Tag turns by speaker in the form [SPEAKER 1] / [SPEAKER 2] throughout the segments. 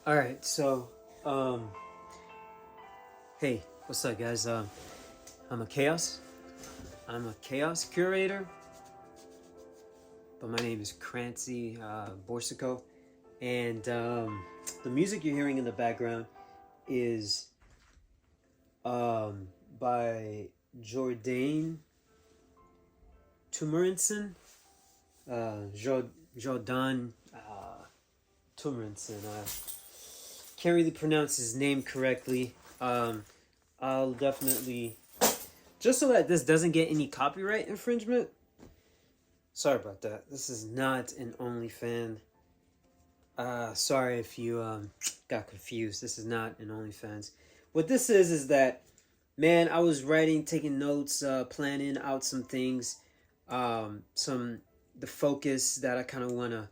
[SPEAKER 1] All right, um, hey, what's up, guys? I'm a chaos. I'm a chaos curator, but my name is Crancy Borsico, and the music you're hearing in the background is by Jordan Tumerensen, Jordan Tumerensen. I can't really pronounce his name correctly. I'll definitely, just so that this doesn't get any copyright infringement. Sorry about that. This is not an OnlyFans. Sorry if you got confused. This is not an OnlyFans. What this is that, man, I was writing, taking notes, planning out some things, some the focus that I kind of want to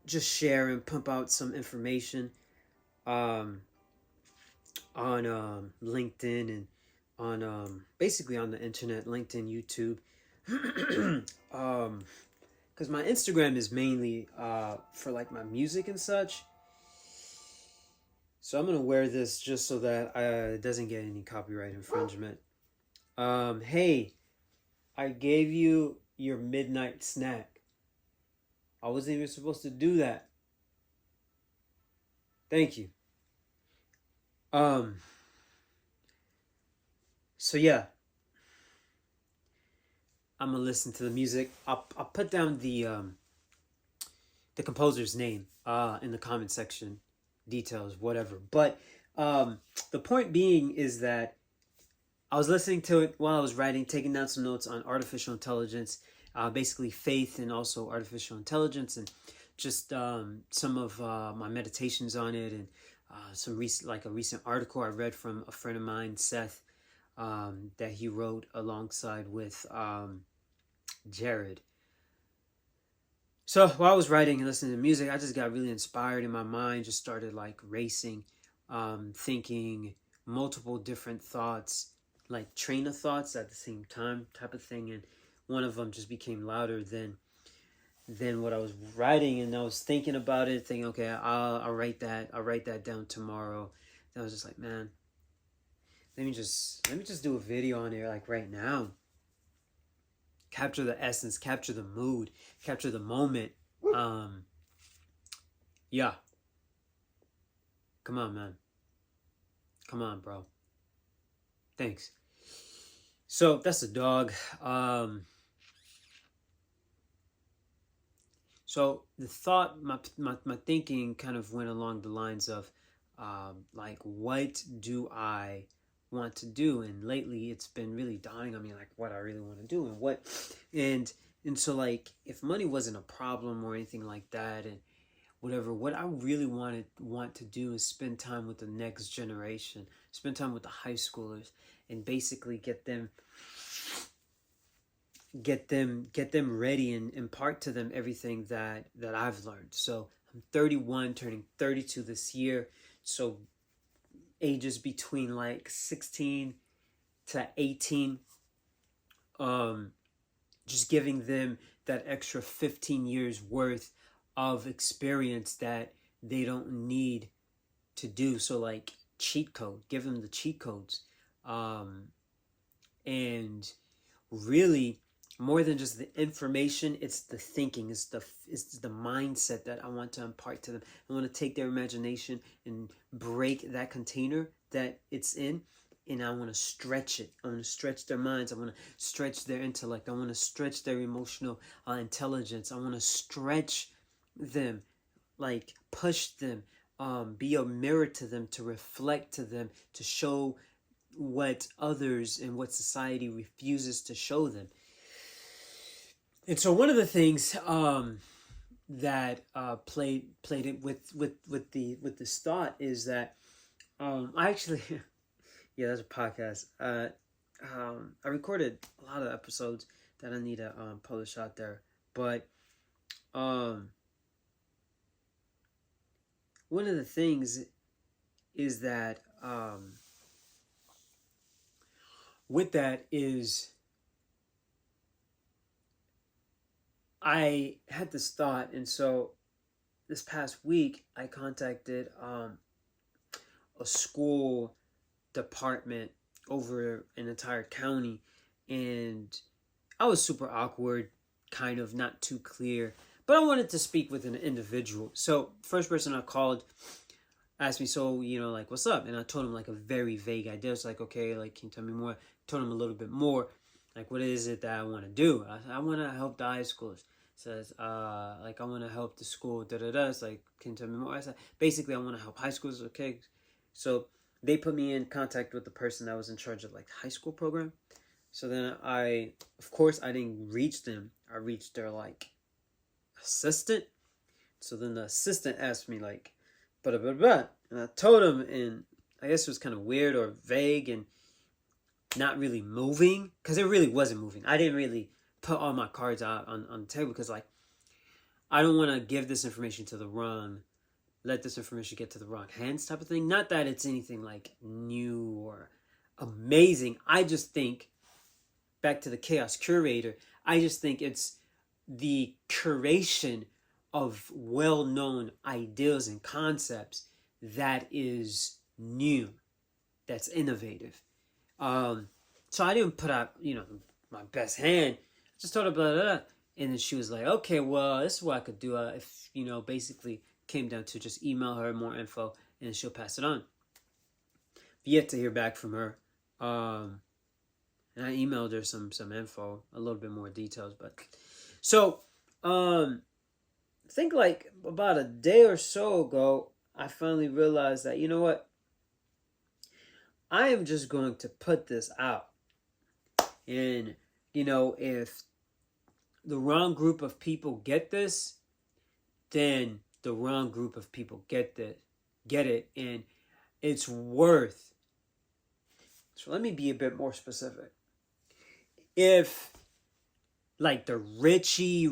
[SPEAKER 1] just share and pump out some information um, on LinkedIn and on basically on the internet, LinkedIn, YouTube. Because my Instagram is mainly for like my music and such. So I'm gonna wear this just so that it doesn't get any copyright infringement. Hey, I gave you your midnight snack. I wasn't even supposed to do that. Thank you. Um. So yeah, I'm gonna listen to the music. I'll put down the composer's name in the comment section, details, whatever. But the point being is that I was listening to it while I was writing, taking down some notes on artificial intelligence, basically faith and also artificial intelligence, and just some of my meditations on it, and some recent, like a recent article I read from a friend of mine, Seth, that he wrote alongside with Jared. So while I was writing and listening to music, I just got really inspired in my mind, just started like racing, thinking multiple different thoughts, like train of thoughts at the same time type of thing. And one of them just became louder than what I was writing. And I was thinking about it, thinking, okay, I'll write that. I'll write that down tomorrow. Then I was just like, man, let me just do a video on it like right now. Capture the essence, capture the mood, capture the moment. Yeah. Come on, man. Come on, bro. Thanks. So that's the dog. So the thought, my thinking kind of went along the lines of, like, what do I want to do? And lately it's been really dawning on me, like, what I really want to do and what, and so like, if money wasn't a problem or anything like that, and whatever, what I really want to do is spend time with the next generation, spend time with the high schoolers, and basically get them ready and impart to them everything that I've learned. So I'm 31, turning 32 this year. So ages between like 16 to 18. Just giving them that extra 15 years worth of experience that they don't need to do. So like cheat code, give them the cheat codes. And really, more than just the information, it's the thinking, it's the mindset that I want to impart to them. I want to take their imagination and break that container that it's in, and I want to stretch it. I want to stretch their minds. I want to stretch their intellect. I want to stretch their emotional intelligence. I want to stretch them, like push them, be a mirror to them, to reflect to them, to show what others and what society refuses to show them. And so one of the things that played it with this thought is that I actually yeah, that's a podcast. I recorded a lot of episodes that I need to publish out there, but one of the things is that with that is I had this thought, and so this past week, I contacted a school department over an entire county, and I was super awkward, kind of not too clear, but I wanted to speak with an individual. So first person I called asked me, so, like, what's up? And I told him like a very vague idea. It's like, okay, like, can you tell me more? I told him a little bit more, like, what is it that I want to do? I want to help the high schools. Says, like, I want to help the school, da-da-da. It's like, can you tell me more? I said, basically, I want to help high schools, okay? So they put me in contact with the person that was in charge of, like, the high school program. So then of course, I didn't reach them. I reached their, like, assistant. So then the assistant asked me, like, blah, blah, blah. And I told him, and I guess it was kind of weird or vague and not really moving, because it really wasn't moving. I didn't really put all my cards out on the table, because, like, I don't want to give this information to the wrong, let this information get to the wrong hands type of thing. Not that it's anything, like, new or amazing. I just think, back to the chaos curator, I just think it's the curation of well-known ideas and concepts that is new, that's innovative. So I didn't put out, my best hand. I just told her blah, blah, blah. And then she was like, okay, well, this is what I could do. If, basically came down to just email her more info and she'll pass it on. Yet to hear back from her. And I emailed her some info, a little bit more details. But so, I think like about a day or so ago, I finally realized that, you know what? I am just going to put this out. And, if the wrong group of people get this, then the wrong group of people get it. And it's worth. So let me be a bit more specific. If, like, the richy,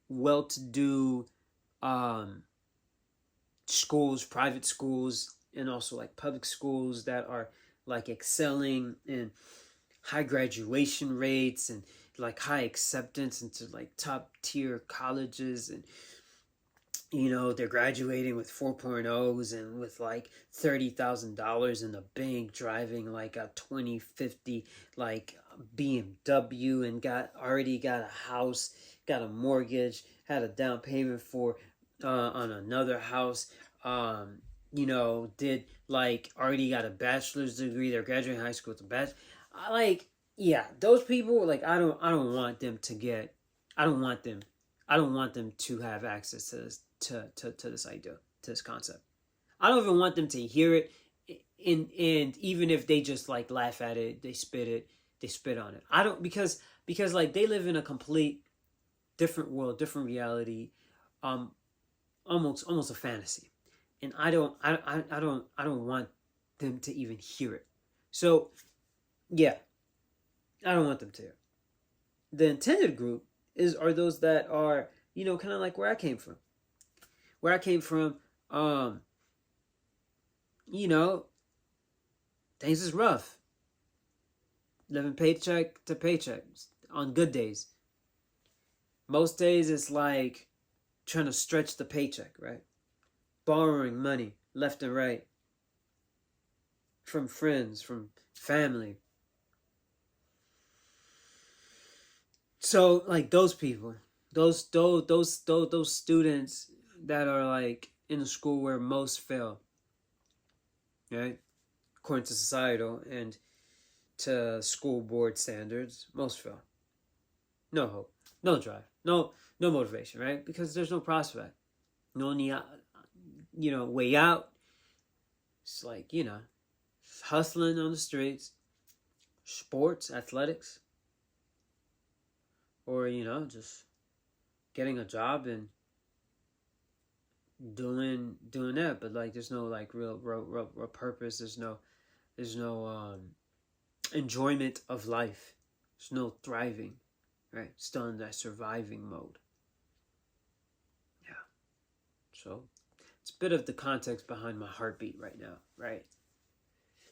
[SPEAKER 1] well-to-do schools, private schools, and also like public schools that are like excelling in high graduation rates and like high acceptance into like top tier colleges, and they're graduating with 4.0s and with like $30,000 in the bank, driving like a 2050 like BMW, and already got a house, got a mortgage, had a down payment for on another house, did like already got a bachelor's degree, they're graduating high school with a bachelor. Those people, like, I don't want them to get, I don't want them to have access to this, to this idea, to this concept. I don't even want them to hear it, and even if they just like laugh at it, they spit on it. I don't, because like they live in a complete different world, different reality, almost a fantasy, and I don't want them to even hear it. So yeah, I don't want them to. The intended group are those that are, kind of like where I came from. Where I came from, things is rough. Living paycheck to paycheck on good days. Most days it's like trying to stretch the paycheck, right? Borrowing money left and right. From friends, from family. So like those people, those students that are like in a school where most fail, right? According to societal and to school board standards, most fail. No hope, no drive, no motivation, right? Because there's no prospect, no way out. It's like, hustling on the streets, sports, athletics, or, just getting a job and doing that. But like, there's no like real purpose. There's no enjoyment of life. There's no thriving, right? Still in that surviving mode. Yeah. So it's a bit of the context behind my heartbeat right now, right?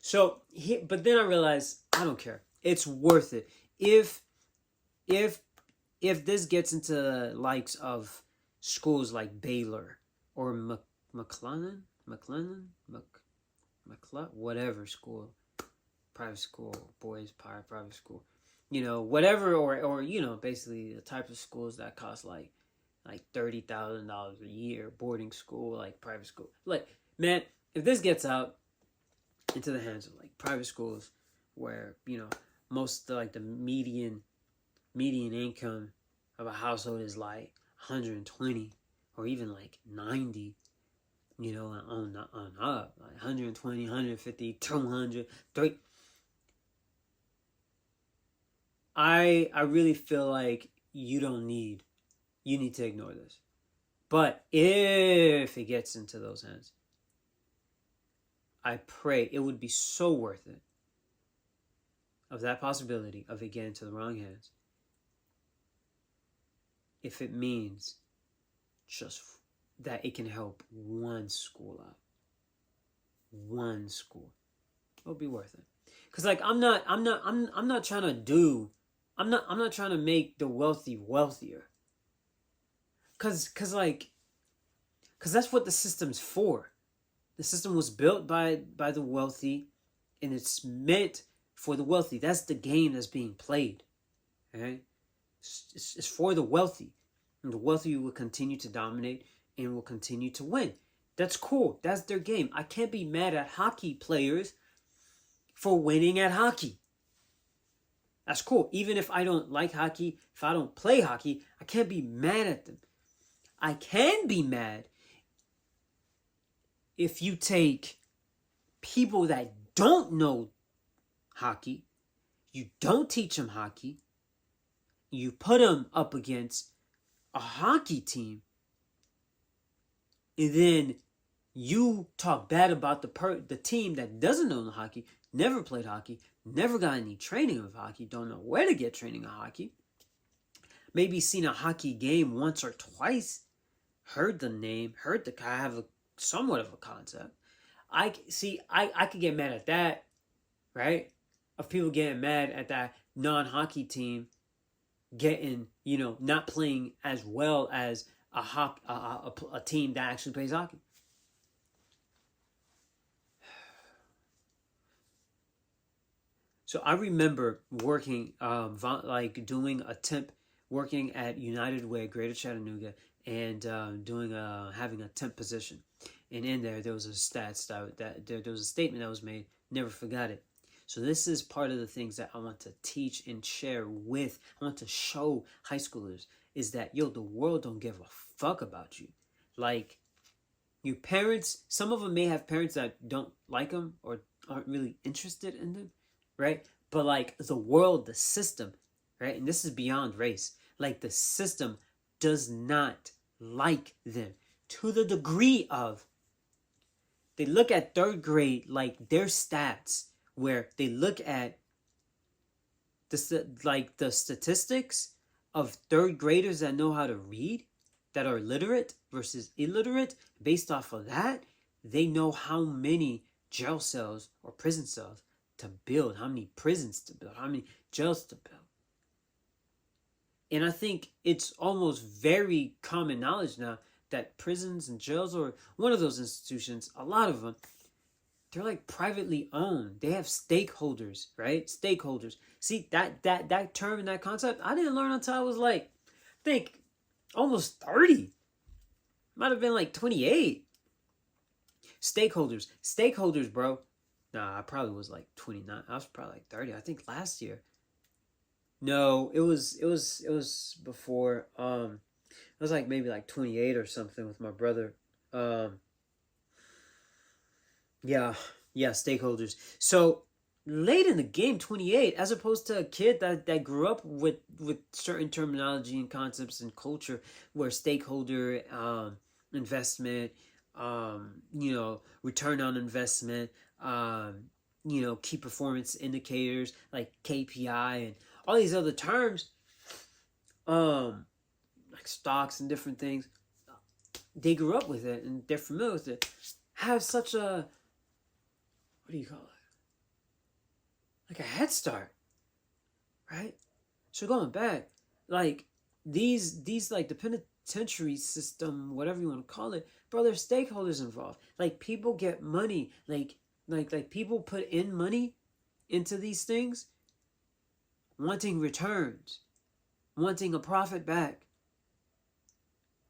[SPEAKER 1] So, but then I realized I don't care. It's worth it. If this gets into the likes of schools like Baylor or whatever school, private school, boys private school, whatever, or basically the type of schools that cost like $30,000 a year, boarding school, like private school. Like, man, if this gets out into the hands of like private schools where most like the median income of a household is like 120 or even like 90, on up, like 120, 150, 200, 3. I really feel like you need to ignore this. But if it gets into those hands, I pray it would be so worth it, of that possibility of it getting into the wrong hands, if it means just that it can help one school out. One school. It'll be worth it. Cause like I'm not trying to make the wealthy wealthier. Cause that's what the system's for. The system was built by the wealthy, and it's meant for the wealthy. That's the game that's being played. Okay? It's for the wealthy. And the wealthy will continue to dominate and will continue to win. That's cool. That's their game. I can't be mad at hockey players for winning at hockey. That's cool. Even if I don't like hockey, if I don't play hockey, I can't be mad at them. I can be mad if you take people that don't know hockey, you don't teach them hockey, you put them up against a hockey team, and then you talk bad about the team that doesn't know the hockey, never played hockey, never got any training of hockey, don't know where to get training of hockey, maybe seen a hockey game once or twice, heard the name, heard the guy, have somewhat of a concept. I could get mad at that, right? Of people getting mad at that non-hockey team getting, not playing as well as a team that actually plays hockey. So I remember working, working at United Way, Greater Chattanooga, and having a temp position. And in there was a there was a statement that was made. Never forgot it. So this is part of the things that I want to teach and share with. I want to show high schoolers is that the world don't give a fuck about you. Like, your parents, some of them may have parents that don't like them or aren't really interested in them, right? But like the world, the system, right? And this is beyond race. Like, the system does not like them to the degree of, they look at third grade, like their stats, where they look at the statistics of third graders that know how to read, that are literate versus illiterate. Based off of that, they know how many jail cells or prison cells to build, how many prisons to build, how many jails to build. And I think it's almost very common knowledge now that prisons and jails, or one of those institutions, a lot of them, they're like privately owned. They have stakeholders, right? Stakeholders. See, that term and that concept, I didn't learn until I was like, I think almost 30. Might have been like 28. Stakeholders, bro. Nah, I probably was like 29. I was probably like 30. I think last year. No, it was before. It was like maybe like 28 or something with my brother. Yeah, stakeholders. So late in the game, 28, as opposed to a kid that grew up with certain terminology and concepts and culture, where stakeholder, investment, return on investment, key performance indicators like KPI and all these other terms, like stocks and different things. They grew up with it and they're familiar with it. Have such a, what do you call it? Like a head start, right? So going back, like these like penitentiary system, whatever you want to call it, bro, there's stakeholders involved. Like, people get money, like people put in money into these things, wanting returns, wanting a profit back.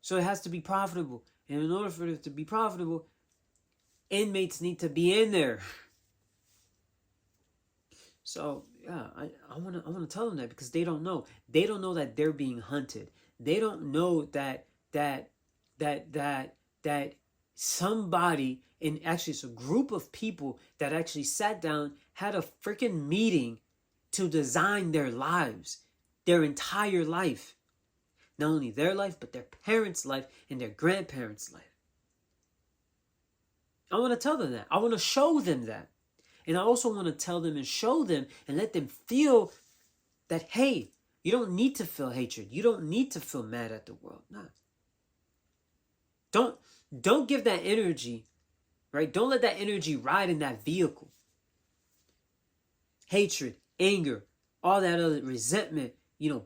[SPEAKER 1] So it has to be profitable. And in order for it to be profitable, inmates need to be in there. So yeah, I wanna tell them that, because they don't know. They don't know that they're being hunted. They don't know that somebody, and actually it's a group of people that actually sat down, had a freaking meeting to design their lives, their entire life. Not only their life, but their parents' life and their grandparents' life. I want to tell them that. I want to show them that. And I also want to tell them and show them and let them feel that, hey, you don't need to feel hatred. You don't need to feel mad at the world. Nah. Don't give that energy, right? Don't let that energy ride in that vehicle. Hatred, anger, all that other resentment,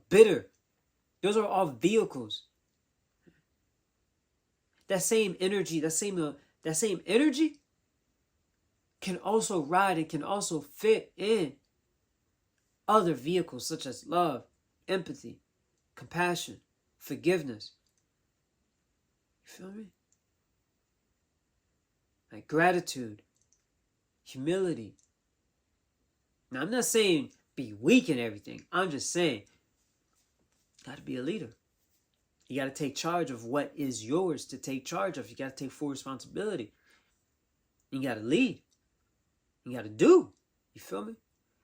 [SPEAKER 1] bitter. Those are all vehicles. That same energy, that same energy can also ride and can also fit in other vehicles such as love, empathy, compassion, forgiveness. You feel me? Like gratitude, humility. Now, I'm not saying be weak in everything. I'm just saying, you got to be a leader. You got to take charge of what is yours to take charge of. You got to take full responsibility. You got to lead. You got to do. You feel me?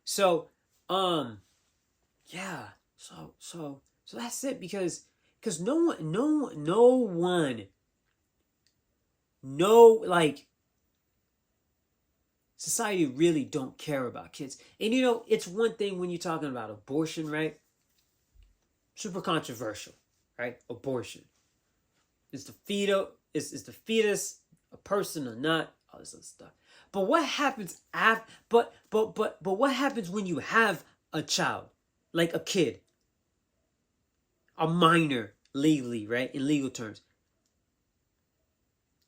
[SPEAKER 1] So, yeah. So that's it, because society really don't care about kids. And it's one thing when you're talking about abortion, right? Super controversial, right? Abortion. Is the fetus a person or not? All this other stuff. But what happens after? But what happens when you have a child, like a kid, a minor, legally, right? In legal terms.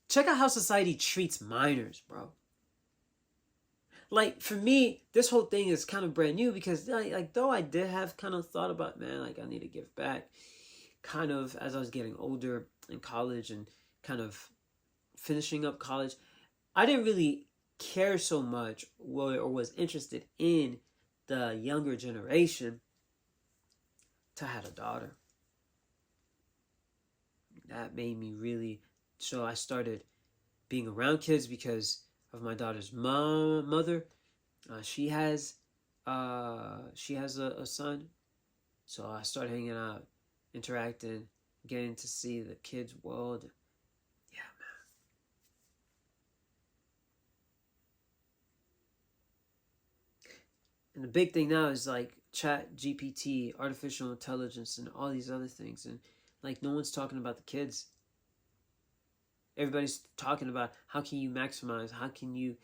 [SPEAKER 1] Check out how society treats minors, bro. Like, for me, this whole thing is kind of brand new, because like though I did have kind of thought about, man, like I need to give back, kind of as I was getting older in college and kind of finishing up college, I didn't really care so much or was interested in the younger generation till I had a daughter. That made me really, so I started being around kids because of my daughter's mother. She has a son, so I started hanging out, interacting, getting to see the kids' world. Yeah, man. And the big thing now is like Chat GPT, artificial intelligence, and all these other things, and like no one's talking about the kids. Everybody's talking about how can you maximize, how can you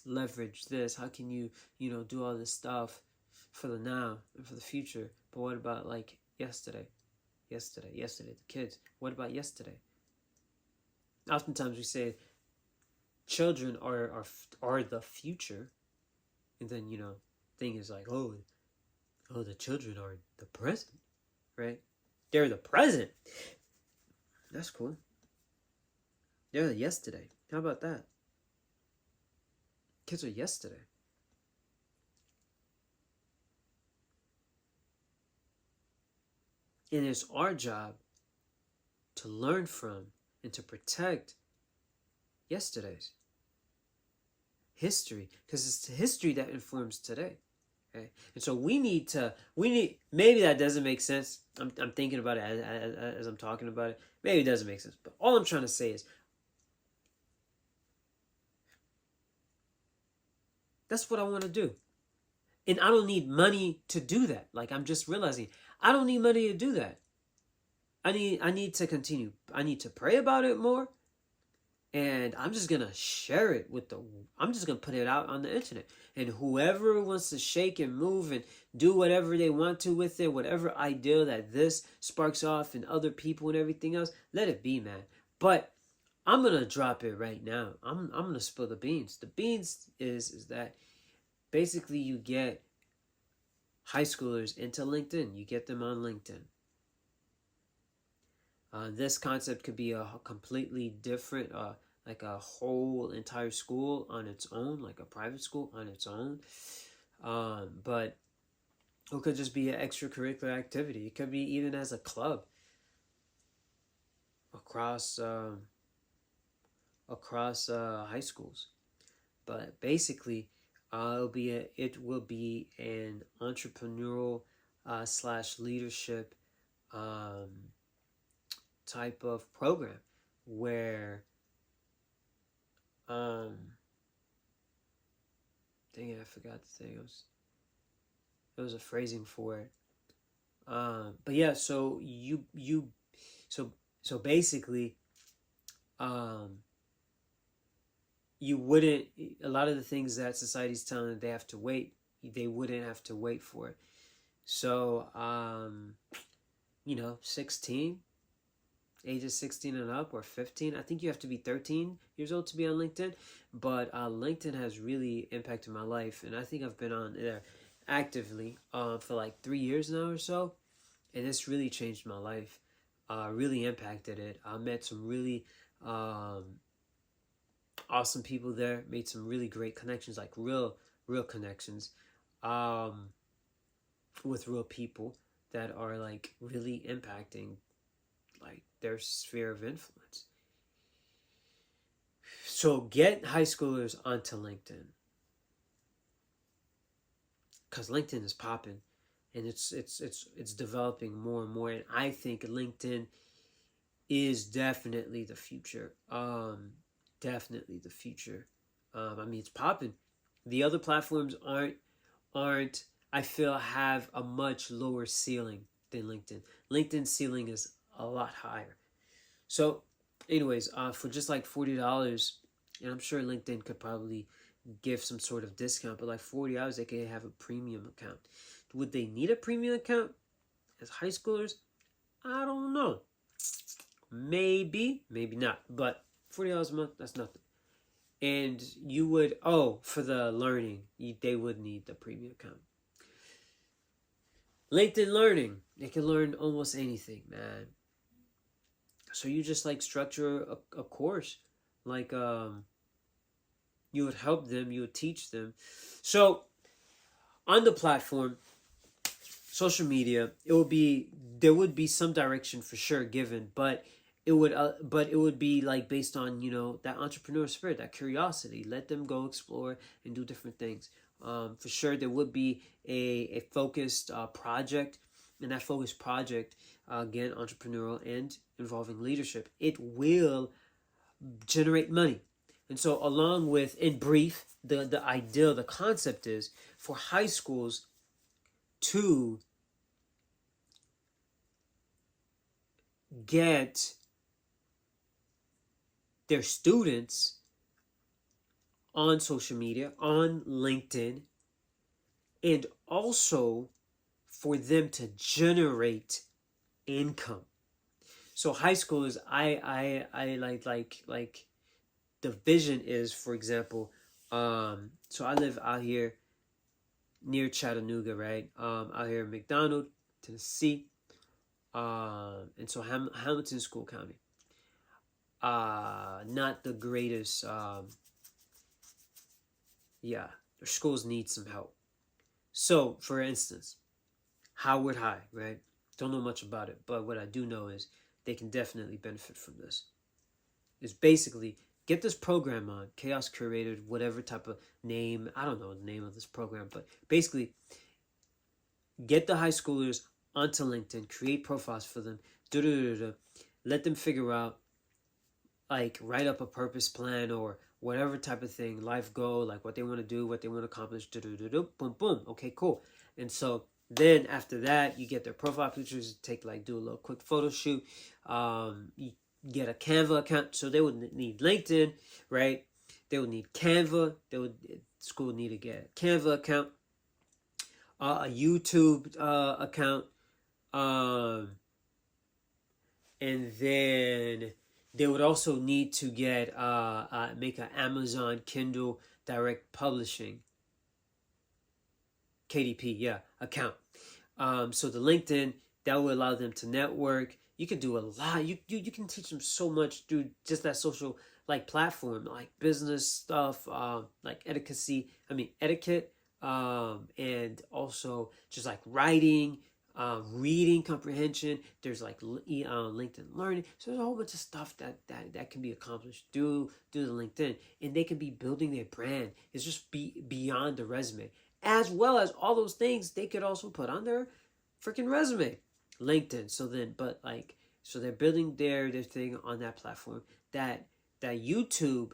[SPEAKER 1] leverage this, how can you, do all this stuff for the now and for the future. But what about like yesterday, the kids? What about yesterday? Oftentimes we say children are the future, and then thing is like, oh, the children are the present, right? They're the present. That's cool. They're the yesterday. How about that? Kids are yesterday. And it's our job to learn from and to protect yesterday's history, because it's the history that informs today. Okay? And so we need, maybe that doesn't make sense. I'm thinking about it as I'm talking about it. Maybe it doesn't make sense. But all I'm trying to say is, that's what I want to do. And I don't need money to do that. Like, I'm just realizing I don't need money to do that. I need to continue. I need to pray about it more. and I'm just gonna share it I'm just gonna put it out on the internet, and whoever wants to shake and move and do whatever they want to with it, whatever idea that this sparks off in other people and everything else, let it be, man. But I'm gonna drop it right now. I'm gonna spill the beans. The beans is that basically you get high schoolers into LinkedIn. You get them on LinkedIn. This concept could be a completely different, like a whole entire school on its own, like a private school on its own. But it could just be an extracurricular activity. It could be even as a club across high schools. But basically, it will be an entrepreneurial slash leadership type of program where dang it, I forgot the thing. It was a phrasing for it. But yeah, so so basically, you wouldn't, a lot of the things that society's telling them they have to wait, they wouldn't have to wait for it. So 16, ages 16 and up, or 15. I think you have to be 13 years old to be on LinkedIn. But LinkedIn has really impacted my life, and I think I've been on there actively for like 3 years now or so, and it's really changed my life. Really impacted it. I met some really awesome people there. Made some really great connections, like real connections, with real people that are like really impacting like their sphere of influence. So get high schoolers onto LinkedIn, because LinkedIn is popping, and it's developing more and more. And I think LinkedIn is definitely the future. Definitely the future. I mean, it's popping. The other platforms aren't. I feel have a much lower ceiling than LinkedIn. LinkedIn's ceiling is a lot higher. So, anyways, for just like $40, and I'm sure LinkedIn could probably give some sort of discount, but like $40, they can have a premium account. Would they need a premium account as high schoolers? I don't know. Maybe not. But $40 a month, that's nothing. And you would, for the learning, they would need the premium account. LinkedIn Learning, they can learn almost anything, man. So you just like structure a course, like you would help them, you would teach them. So on the platform, social media, there would be some direction for sure given, but it would be like based on that entrepreneur spirit, that curiosity. Let them go explore and do different things. For sure, there would be a focused project, and that focused project, again, entrepreneurial and involving leadership. It will generate money. And so, along with, in brief, the ideal, the concept is for high schools to get their students on social media, on LinkedIn, and also for them to generate income. So high schoolers, I like the vision is, for example, so I live out here near Chattanooga, right? Out here in McDonald, Tennessee, and so Hamilton School County. Not the greatest. Their schools need some help. So, for instance, Howard High, right? Don't know much about it, but what I do know is they can definitely benefit from this. It's basically get this program on, Chaos Curated, whatever type of name. I don't know the name of this program, but basically get the high schoolers onto LinkedIn, create profiles for them, let them figure out, like, write up a purpose plan or whatever type of thing, life goal, like what they want to do, what they want to accomplish, boom, boom. Okay, cool. And so then after that, you get their profile pictures, do a little quick photo shoot. get a Canva account. So they would need LinkedIn, right? They would need Canva. School would need to get a Canva account, a YouTube account, and then they would also need to get make an Amazon Kindle Direct Publishing KDP, yeah, account. So the LinkedIn, that will allow them to network. You can do a lot. You can teach them so much through just that social like platform, like business stuff, like etiquette, and also just like writing, reading comprehension. There's like LinkedIn Learning. So there's a whole bunch of stuff that can be accomplished through the LinkedIn, and they can be building their brand. It's just beyond the resume, as well as all those things they could also put on their freaking resume. LinkedIn. So they're building their thing on that platform. That YouTube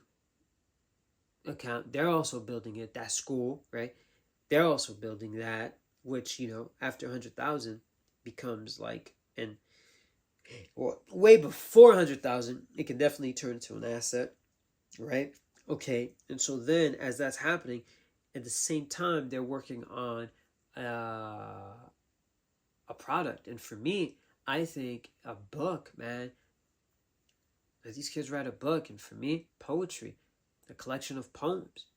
[SPEAKER 1] account, they're also building it. That school, right? They're also building that, which, after 100,000 becomes like way before 100,000, it can definitely turn into an asset, right? Okay, and so then as that's happening, at the same time they're working on a product. And for me, I think a book, man. Let these kids write a book, and for me, poetry, a collection of poems,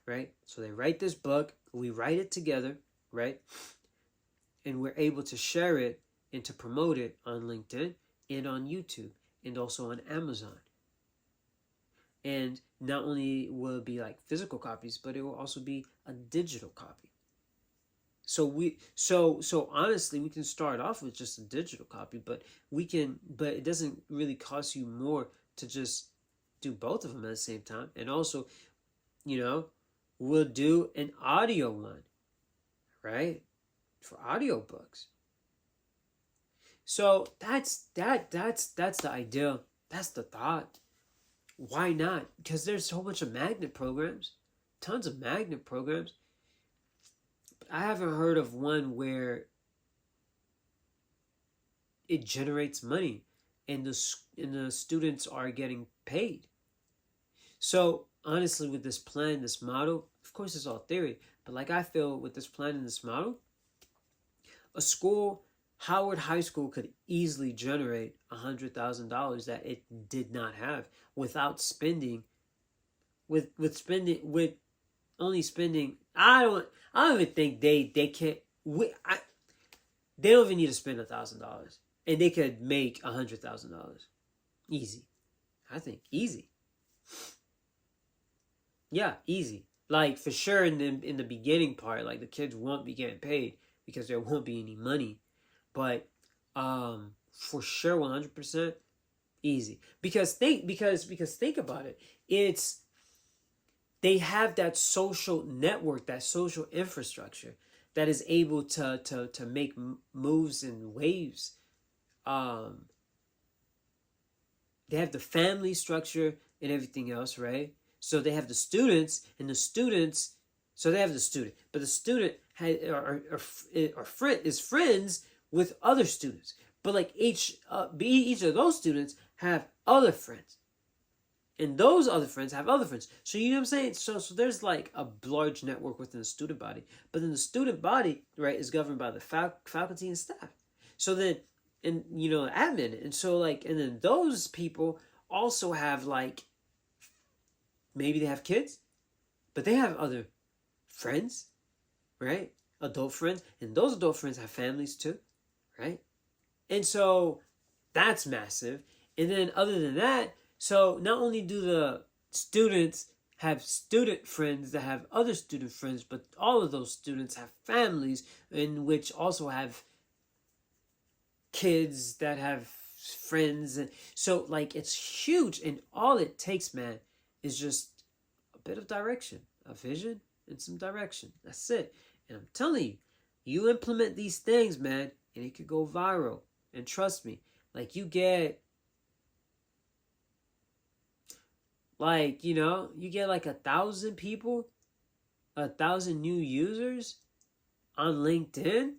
[SPEAKER 1] right? So they write this book, we write it together, right? And we're able to share it and to promote it on LinkedIn and on YouTube and also on Amazon. And not only will it be like physical copies, but it will also be a digital copy. So honestly, we can start off with just a digital copy, but it doesn't really cost you more to just do both of them at the same time. And also, we'll do an audio one, right? For audiobooks. So that's the idea. That's the thought. Why not? Because there's a whole bunch of magnet programs, tons of magnet programs. But I haven't heard of one where it generates money and the students are getting paid. So honestly, with this plan, this model, of course it's all theory, but like I feel with this plan and this model, a school, Howard High School, could easily generate $100,000 that it did not have without spending, with only spending. I don't even think they can't. They don't even need to spend $1,000, and they could make $100,000 easy. I think easy. Yeah, easy. Like for sure in the beginning part, like the kids won't be getting paid because there won't be any money, but for sure 100% easy. Because think about it. They have that social network, that social infrastructure that is able to make moves and waves. They have the family structure and everything else, right? So they have the students, and the students. So they have the student, but the student is friends with other students. But like each of those students have other friends, and those other friends have other friends. So you know what I'm saying? So there's like a large network within the student body. But then the student body, right, is governed by the faculty and staff. So then, and admin, and so like, and then those people also have like, maybe they have kids, but they have other friends, right? Adult friends, and those adult friends have families too, right? And so that's massive. And then other than that, so not only do the students have student friends that have other student friends, but all of those students have families in which also have kids that have friends. And so like it's huge, and all it takes, man, is just a bit of direction, a vision, and some direction. That's it. And I'm telling you, you implement these things, man, and it could go viral. And trust me, like you get like, you get like 1,000 people, 1,000 new users on LinkedIn.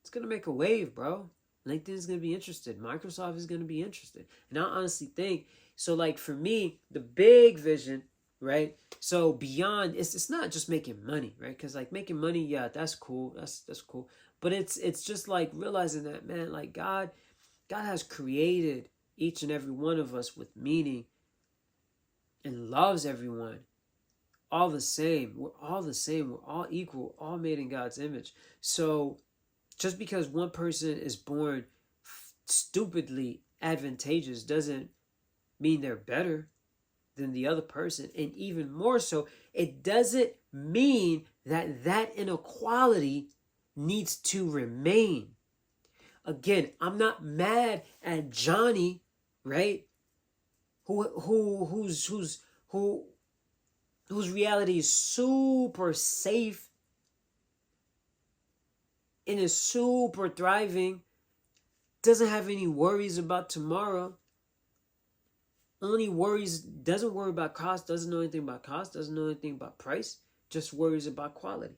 [SPEAKER 1] It's gonna make a wave, bro. LinkedIn is going to be interested. Microsoft is going to be interested. And I honestly think, so like for me, the big vision, right? So beyond, it's not just making money, right? Because like making money, yeah, that's cool. That's cool. But it's just like realizing that, man, like God has created each and every one of us with meaning and loves everyone all the same. We're all the same. We're all equal, all made in God's image. So just because one person is born stupidly advantageous doesn't mean they're better than the other person. And even more so, it doesn't mean that that inequality needs to remain. Again, I'm not mad at Johnny, right? Whose reality is super safe and is super thriving, doesn't have any worries about tomorrow, doesn't worry about cost, doesn't know anything about cost, doesn't know anything about price, just worries about quality.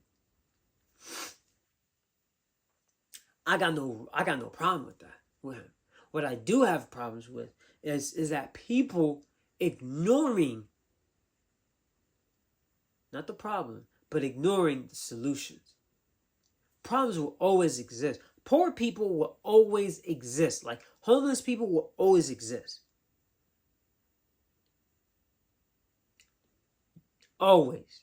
[SPEAKER 1] I got no problem with that with him. What I do have problems with is that people ignoring not the problem, but ignoring the solutions. Problems will always exist. Poor people will always exist. Like homeless people will always exist. Always.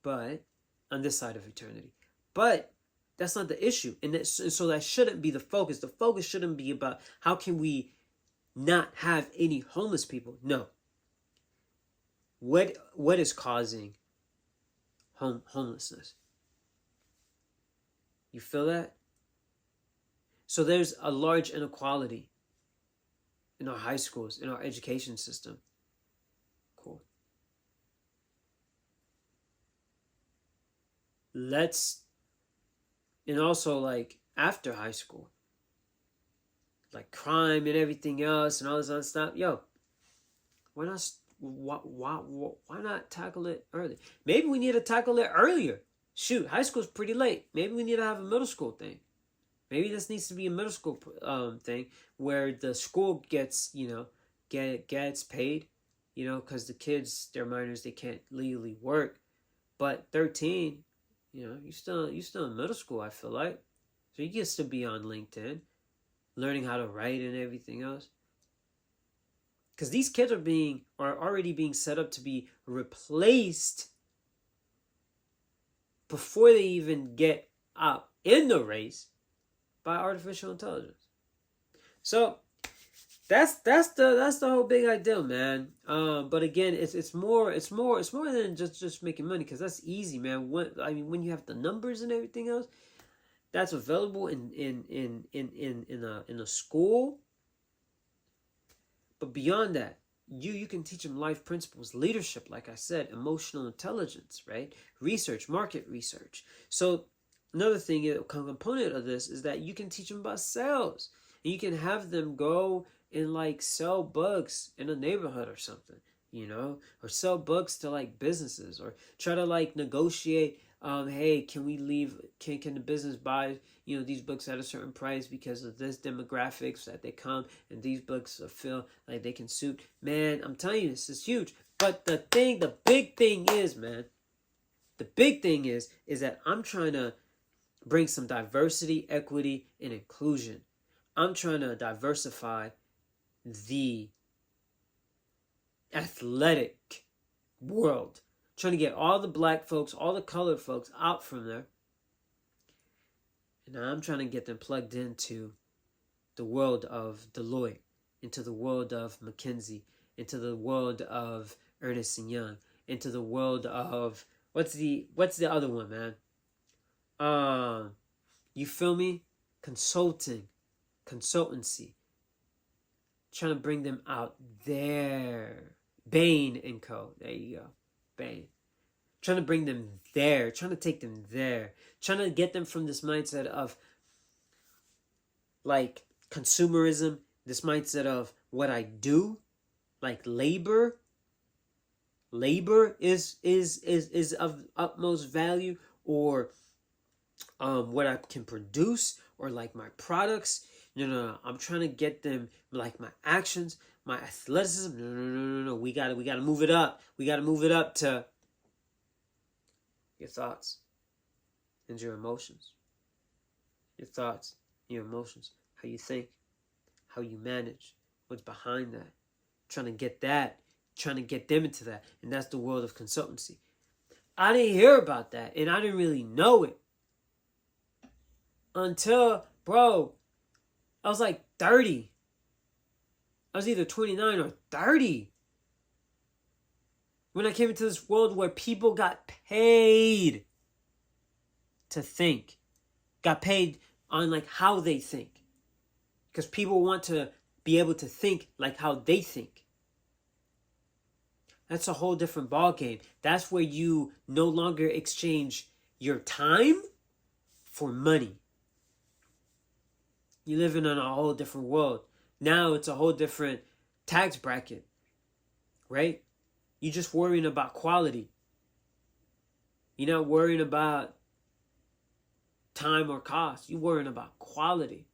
[SPEAKER 1] But on this side of eternity. But that's not the issue. And so that shouldn't be the focus. The focus shouldn't be about how can we not have any homeless people. No. What is causing homelessness? You feel that? So there's a large inequality in our high schools, in our education system. Cool. And also like after high school, like crime and everything else and all this other stuff. Yo, why not tackle it early? Maybe we need to tackle it earlier. Shoot, high school's pretty late. Maybe we need to have a middle school thing. Maybe this needs to be a middle school thing where the school gets gets paid, because the kids, they're minors, they can't legally work. But 13, you still in middle school, I feel like. So you can still be on LinkedIn, learning how to write and everything else. Because these kids are already being set up to be replaced before they even get up in the race by artificial intelligence. So that's the whole big idea, man. But again, it's more than just making money, because that's easy, man. When you have the numbers and everything else that's available in a school. But beyond that, you can teach them life principles, leadership, like I said, emotional intelligence, right? Research, market research. So another thing, a component of this is that you can teach them about sales. And you can have them go and like sell books in a neighborhood or something, or sell books to like businesses, or try to like negotiate. Hey, can we leave? Can the business buy these books at a certain price because of this demographics that they come, and these books feel like they can suit. Man, I'm telling you, this is huge. But the big thing is, man, the big thing is that I'm trying to bring some diversity, equity, and inclusion. I'm trying to diversify the athletic world. Trying to get all the black folks, all the colored folks out from there. And I'm trying to get them plugged into the world of Deloitte, into the world of McKinsey, into the world of Ernst & Young, into the world of what's the other one, man? You feel me? Consultancy. Trying to bring them out there. Bain & Co. There you go. Bain. Trying to bring them there. Trying to take them there. Trying to get them from this mindset of like consumerism, this mindset of what I do, like labor. Labor is of utmost value, or what I can produce, or like my products. No. I'm trying to get them like my actions, my athleticism. No. We gotta move it up. We gotta move it up to your thoughts and your emotions. Your thoughts, your emotions, how you think, how you manage, what's behind that. Trying to get them into that. And that's the world of consultancy. I didn't hear about that, and I didn't really know it until, bro, I was like 30. I was either 29 or 30 when I came into this world where people got paid to think. Got paid on like how they think. Because people want to be able to think like how they think. That's a whole different ball game. That's where you no longer exchange your time for money. You live in a whole different world. Now it's a whole different tax bracket, right? You're just worrying about quality. You're not worrying about time or cost. You're worrying about quality.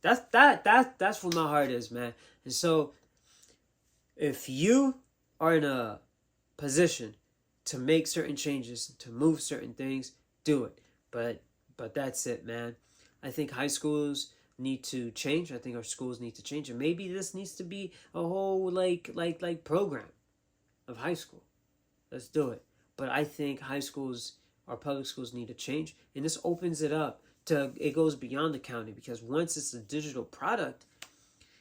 [SPEAKER 1] That's where my heart is, man. And so, if you are in a position to make certain changes, to move certain things, do it. But that's it, man. I think high schools need to change. I think our schools need to change. And maybe this needs to be a whole like program of high school. Let's do it. But I think high schools, our public schools need to change. And this opens it up to, it goes beyond the county, because once it's a digital product,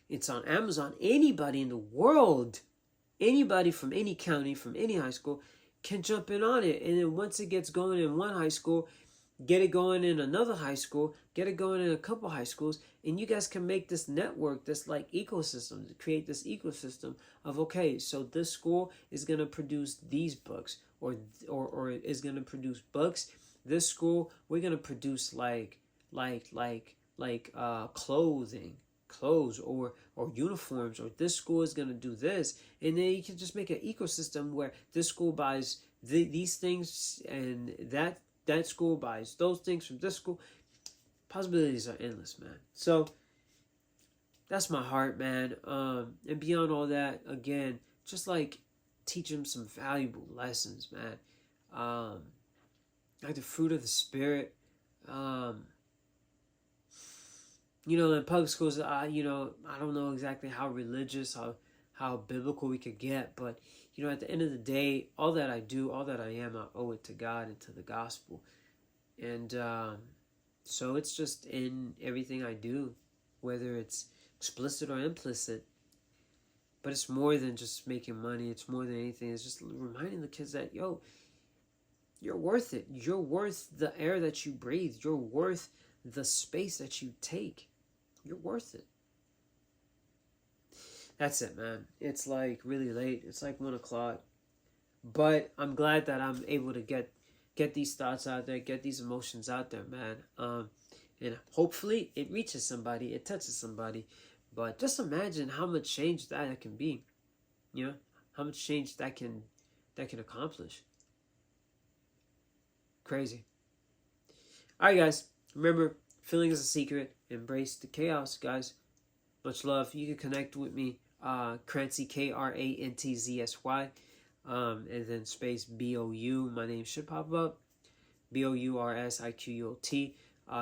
[SPEAKER 1] it's on Amazon. Anybody in the world, anybody from any county, from any high school can jump in on it. And then once it gets going in one high school, get it going in another high school, get it going in a couple high schools, and you guys can make this network, this like ecosystem, create this ecosystem of, okay, so this school is going to produce these books, or is going to produce books. This school, we're going to produce clothes or uniforms, or this school is going to do this. And then you can just make an ecosystem where this school buys these things, and that school buys those things from this school. Possibilities are endless, man. So that's my heart, man. And beyond all that, again, just like teach them some valuable lessons, man. Like the fruit of the spirit. In public schools, I don't know exactly how religious, how biblical we could get, but at the end of the day, all that I do, all that I am, I owe it to God and to the gospel. And so it's just in everything I do, whether it's explicit or implicit. But it's more than just making money. It's more than anything. It's just reminding the kids that, you're worth it. You're worth the air that you breathe. You're worth the space that you take. You're worth it. That's it, man. It's like really late. It's like 1 o'clock. But I'm glad that I'm able to get these thoughts out there, get these emotions out there, man. And hopefully it reaches somebody, it touches somebody. But just imagine how much change that can be. How much change that can accomplish. Crazy. All right, guys. Remember, feeling is a secret. Embrace the chaos, guys. Much love. You can connect with me, Crantsy, KRANTZSY, and then space BOU. My name should pop up. BOURSIQUOT.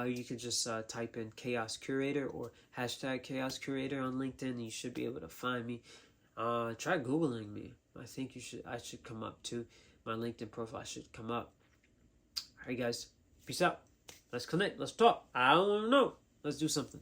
[SPEAKER 1] You can just type in Chaos Curator or hashtag Chaos Curator on LinkedIn, and you should be able to find me. Try Googling me. I think I should come up too. My LinkedIn profile should come up. All right, guys. Peace out. Let's connect. Let's talk. I don't know. Let's do something.